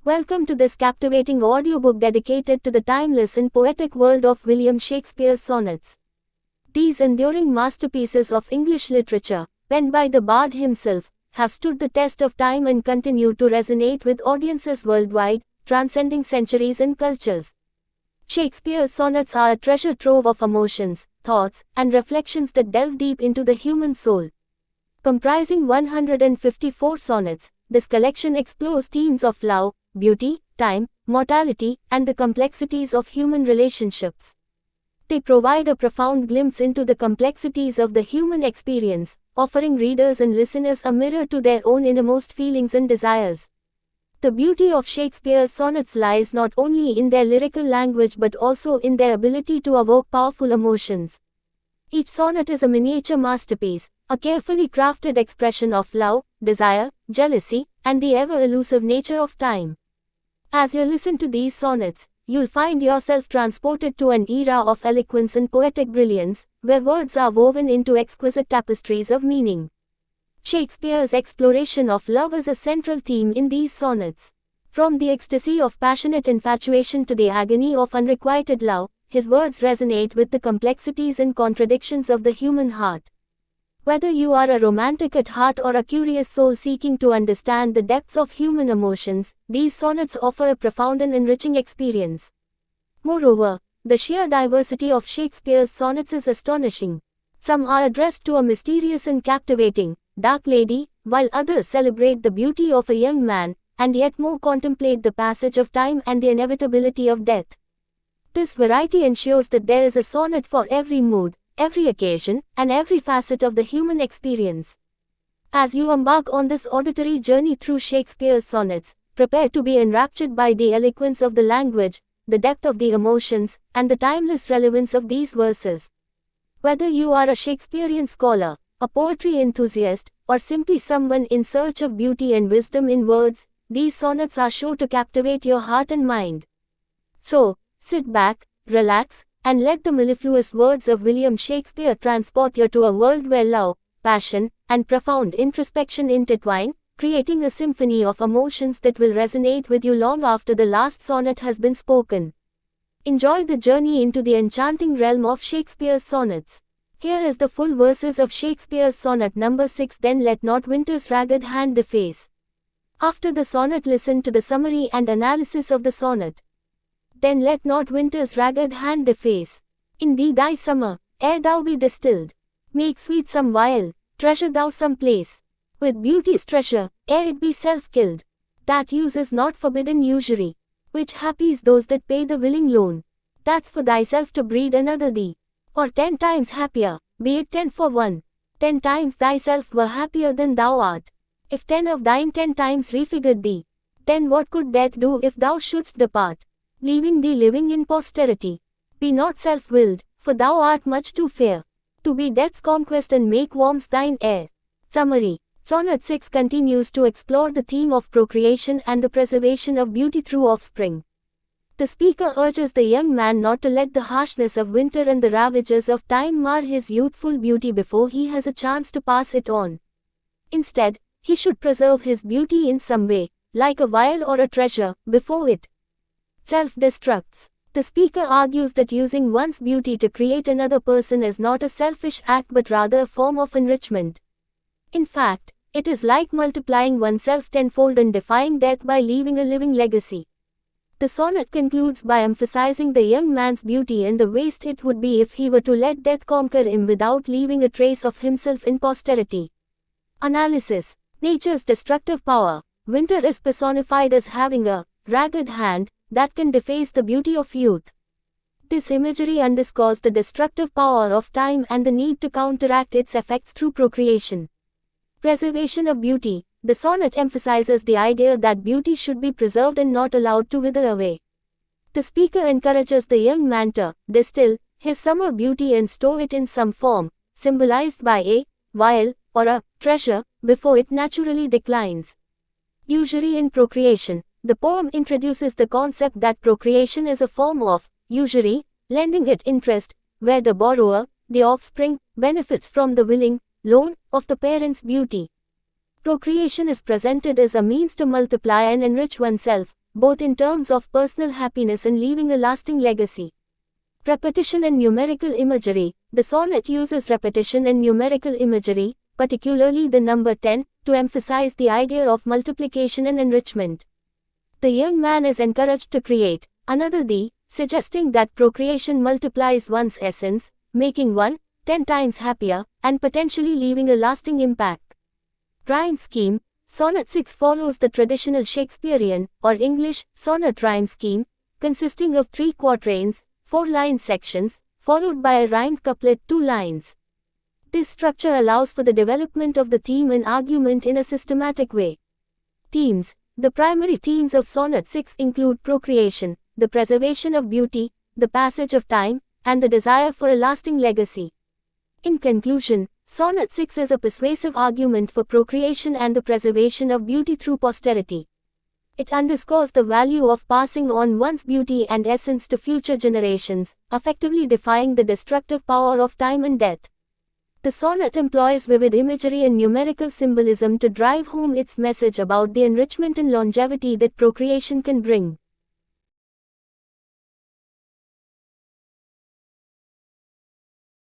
Welcome to this captivating audiobook dedicated to the timeless and poetic world of William Shakespeare's sonnets. These enduring masterpieces of English literature, penned by the bard himself, have stood the test of time and continue to resonate with audiences worldwide, transcending centuries and cultures. Shakespeare's sonnets are a treasure trove of emotions, thoughts, and reflections that delve deep into the human soul. Comprising 154 sonnets, this collection explores themes of love, beauty, time, mortality, and the complexities of human relationships. They provide a profound glimpse into the complexities of the human experience, offering readers and listeners a mirror to their own innermost feelings and desires. The beauty of Shakespeare's sonnets lies not only in their lyrical language but also in their ability to evoke powerful emotions. Each sonnet is a miniature masterpiece, a carefully crafted expression of love, desire, jealousy, and the ever-elusive nature of time. As you listen to these sonnets, you'll find yourself transported to an era of eloquence and poetic brilliance, where words are woven into exquisite tapestries of meaning. Shakespeare's exploration of love is a central theme in these sonnets. From the ecstasy of passionate infatuation to the agony of unrequited love, his words resonate with the complexities and contradictions of the human heart. Whether you are a romantic at heart or a curious soul seeking to understand the depths of human emotions, these sonnets offer a profound and enriching experience. Moreover, the sheer diversity of Shakespeare's sonnets is astonishing. Some are addressed to a mysterious and captivating, dark lady, while others celebrate the beauty of a young man, and yet more contemplate the passage of time and the inevitability of death. This variety ensures that there is a sonnet for every mood, every occasion, and every facet of the human experience. As you embark on this auditory journey through Shakespeare's sonnets, prepare to be enraptured by the eloquence of the language, the depth of the emotions, and the timeless relevance of these verses. Whether you are a Shakespearean scholar, a poetry enthusiast, or simply someone in search of beauty and wisdom in words, these sonnets are sure to captivate your heart and mind. So, sit back, relax, and let the mellifluous words of William Shakespeare transport you to a world where love, passion, and profound introspection intertwine, creating a symphony of emotions that will resonate with you long after the last sonnet has been spoken. Enjoy the journey into the enchanting realm of Shakespeare's sonnets. Here is the full verses of Shakespeare's sonnet number 6. Then let not winter's ragged hand deface. After the sonnet, listen to the summary and analysis of the sonnet. Then let not winter's ragged hand deface. In thee thy summer, ere thou be distilled. Make sweet some vial, treasure thou some place. With beauty's treasure, ere it be self-killed. That uses not forbidden usury. Which happies those that pay the willing loan. That's for thyself to breed another thee. Or 10 times happier, be it 10 for 1. 10 times thyself were happier than thou art. If 10 of thine 10 times refigured thee, then what could death do if thou shouldst depart, leaving thee living in posterity? Be not self-willed, for thou art much too fair to be death's conquest and make warmth thine heir. Summary. Sonnet 6 continues to explore the theme of procreation and the preservation of beauty through offspring. The speaker urges the young man not to let the harshness of winter and the ravages of time mar his youthful beauty before he has a chance to pass it on. Instead, he should preserve his beauty in some way, like a vial or a treasure, before it self-destructs. The speaker argues that using one's beauty to create another person is not a selfish act but rather a form of enrichment. In fact, it is like multiplying oneself tenfold and defying death by leaving a living legacy. The sonnet concludes by emphasizing the young man's beauty and the waste it would be if he were to let death conquer him without leaving a trace of himself in posterity. Analysis. Nature's destructive power. Winter is personified as having a ragged hand that can deface the beauty of youth. This imagery underscores the destructive power of time and the need to counteract its effects through procreation. Preservation of beauty. The sonnet emphasizes the idea that beauty should be preserved and not allowed to wither away. The speaker encourages the young man to distill his summer beauty and store it in some form, symbolized by a vial or a treasure, before it naturally declines. Usury in procreation. The poem introduces the concept that procreation is a form of usury, lending it interest, where the borrower, the offspring, benefits from the willing loan of the parent's beauty. Procreation is presented as a means to multiply and enrich oneself, both in terms of personal happiness and leaving a lasting legacy. Repetition and numerical imagery. The sonnet uses repetition and numerical imagery, particularly the number 10, to emphasize the idea of multiplication and enrichment. The young man is encouraged to create another thee, suggesting that procreation multiplies one's essence, making one 10 times happier, and potentially leaving a lasting impact. Rhyme scheme. Sonnet 6 follows the traditional Shakespearean, or English, sonnet rhyme scheme, consisting of 3 quatrains, 4-line sections, followed by a rhymed couplet 2 lines. This structure allows for the development of the theme and argument in a systematic way. Themes. The primary themes of Sonnet 6 include procreation, the preservation of beauty, the passage of time, and the desire for a lasting legacy. In conclusion, Sonnet 6 is a persuasive argument for procreation and the preservation of beauty through posterity. It underscores the value of passing on one's beauty and essence to future generations, effectively defying the destructive power of time and death. The sonnet employs vivid imagery and numerical symbolism to drive home its message about the enrichment and longevity that procreation can bring.